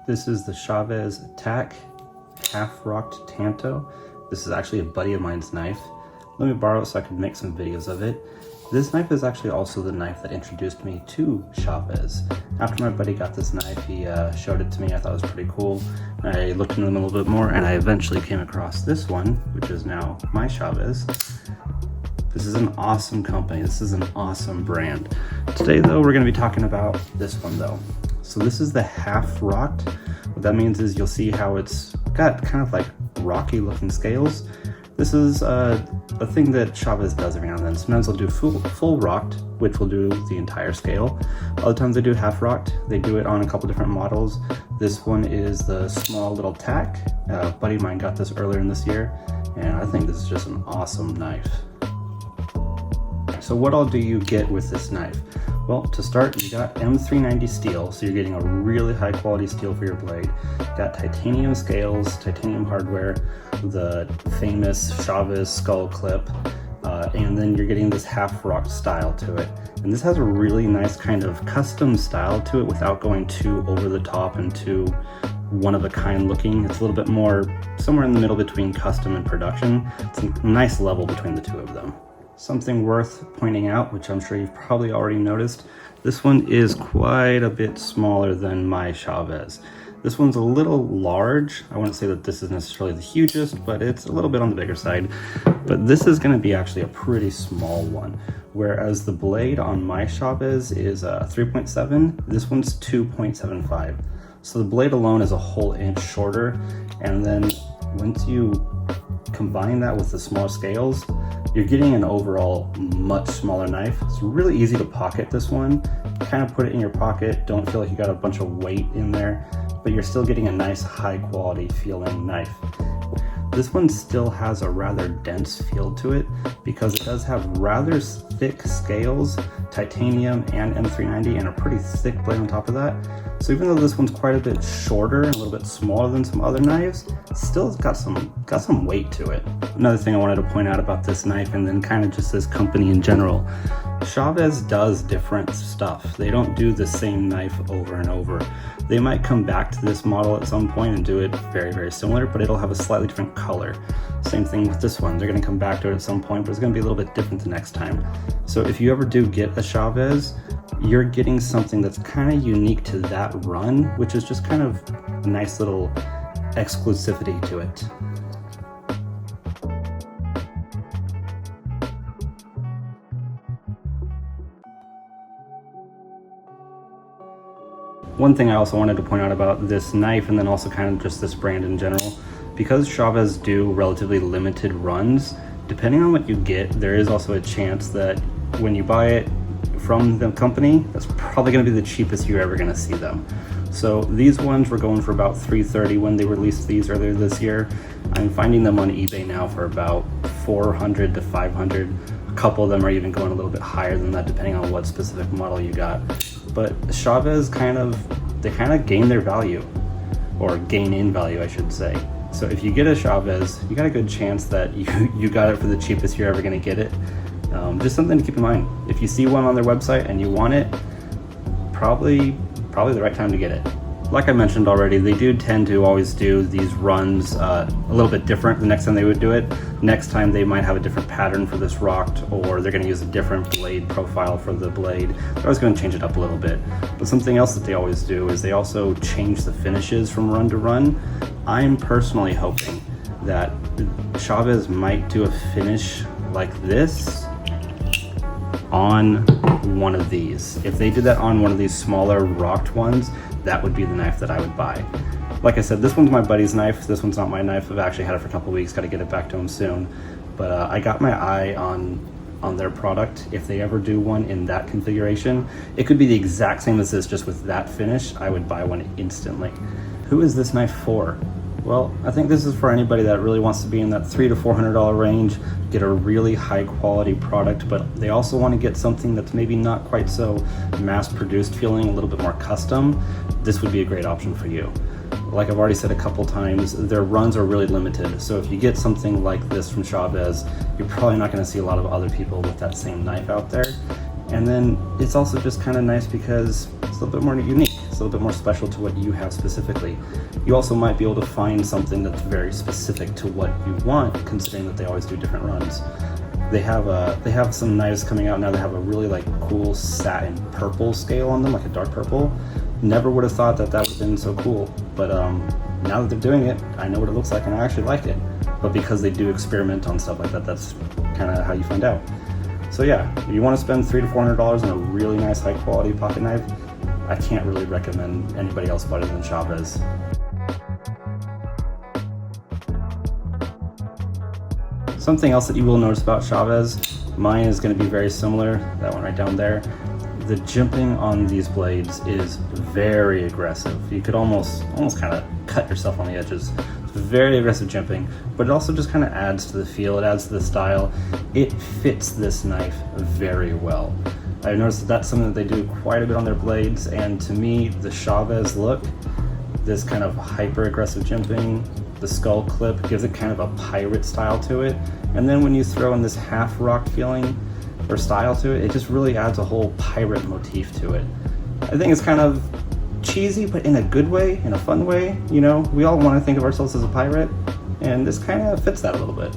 This is the Chavez T.A.K half-rocked Tanto. This is actually a buddy of mine's knife. Let me borrow it so I can make some videos of it. This knife is actually also the knife that introduced me to Chavez. After my buddy got this knife, he showed it to me. I thought it was pretty cool. I looked into them a little bit more and I eventually came across this one, which is now my Chavez. This is an awesome company. This is an awesome brand. Today though, we're gonna be talking about this one though. So this is the half-rocked. What that means is you'll see how it's got kind of like rocky looking scales. This is a thing that Chavez does every now and then. Sometimes they'll do full rocked, which will do the entire scale. Other times they do half rocked. They do it on a couple different models. This one is the small little T.A.K. A buddy of mine got this earlier in this year, and I think this is just an awesome knife. So what all do you get with this knife? Well, to start, you got M390 steel, so you're getting a really high quality steel for your blade. You got titanium scales, titanium hardware, the famous Chavez skull clip, and then you're getting this half-rocked style to it. And this has a really nice kind of custom style to it without going too over the top and too one-of-a-kind looking. It's a little bit more somewhere in the middle between custom and production. It's a nice level between the two of them. Something worth pointing out, which I'm sure you've probably already noticed, this one is quite a bit smaller than my Chavez. This one's a little large. I wouldn't say that this is necessarily the hugest, but it's a little bit on the bigger side. But this is gonna be actually a pretty small one. Whereas the blade on my Chavez is 3.7, this one's 2.75. So the blade alone is a whole inch shorter. And then once you combine that with the small scales, you're getting an overall much smaller knife. It's really easy to pocket this one. Kind of put it in your pocket, don't feel like you got a bunch of weight in there, but you're still getting a nice high quality feeling knife. This one still has a rather dense feel to it because it does have rather thick scales, titanium and M390, and a pretty thick blade on top of that. So even though this one's quite a bit shorter and a little bit smaller than some other knives, still got some weight to it. Another thing I wanted to point out about this knife, and then kind of just this company in general, Chavez does different stuff. They don't do the same knife over and over. They might come back to this model at some point and do it very, very similar, but it'll have a slightly different color. Same thing with this one. They're gonna come back to it at some point, but it's gonna be a little bit different the next time. So if you ever do get a Chavez, you're getting something that's kind of unique to that run, which is just kind of a nice little exclusivity to it. One thing I also wanted to point out about this knife, and then also kind of just this brand in general, because Chavez do relatively limited runs, depending on what you get, there is also a chance that when you buy it from the company, that's probably going to be the cheapest you're ever going to see them. So these ones were going for about $330 when they released these earlier this year. I'm finding them on eBay now for about $400 to $500. A couple of them are even going a little bit higher than that depending on what specific model you got. But Chavez kind of gain their value, or gain in value, I should say. So if you get a Chavez, you got a good chance that you got it for the cheapest you're ever going to get it. Just something to keep in mind. If you see one on their website and you want it, probably the right time to get it. Like I mentioned already, they do tend to always do these runs a little bit different the next time they would do it. Next time they might have a different pattern for this rocked, or they're going to use a different blade profile for the blade. They're always going to change it up a little bit. But something else that they always do is they also change the finishes from run to run. I'm personally hoping that Chavez might do a finish like this on one of these. If they did that on one of these smaller rocked ones, that would be the knife that I would buy. Like I said, this one's my buddy's knife. This one's not my knife. I've actually had it for a couple of weeks. Got to get it back to him soon. But I got my eye on their product. If they ever do one in that configuration, it could be the exact same as this, just with that finish. I would buy one instantly. Who is this knife for? Well, I think this is for anybody that really wants to be in that $300 to $400 range, get a really high quality product, but they also want to get something that's maybe not quite so mass produced feeling, a little bit more custom. This would be a great option for you. Like I've already said a couple times, their runs are really limited. So if you get something like this from Chavez, you're probably not going to see a lot of other people with that same knife out there. And then it's also just kind of nice because it's a little bit more unique. It's a little bit more special to what you have specifically. You also might be able to find something that's very specific to what you want, considering that they always do different runs. They have some knives coming out now that have a really like cool satin purple scale on them, like a dark purple. Never would have thought that that would have been so cool, but now that they're doing it, I know what it looks like and I actually like it. But because they do experiment on stuff like that, that's kind of how you find out. So yeah, if you want to spend $300 to $400 on a really nice high quality pocket knife, I can't really recommend anybody else better than Chavez. Something else that you will notice about Chavez, mine is going to be very similar, that one right down there. The jimping on these blades is very aggressive. You could almost kind of cut yourself on the edges. It's very aggressive jimping, but it also just kind of adds to the feel, it adds to the style. It fits this knife very well. I've noticed that that's something that they do quite a bit on their blades, and to me, the Chavez look, this kind of hyper aggressive jimping, the skull clip gives it kind of a pirate style to it, and then when you throw in this half rocked feeling or style to it, it just really adds a whole pirate motif to it. I think it's kind of cheesy, but in a good way, in a fun way. You know, we all want to think of ourselves as a pirate, and this kind of fits that a little bit.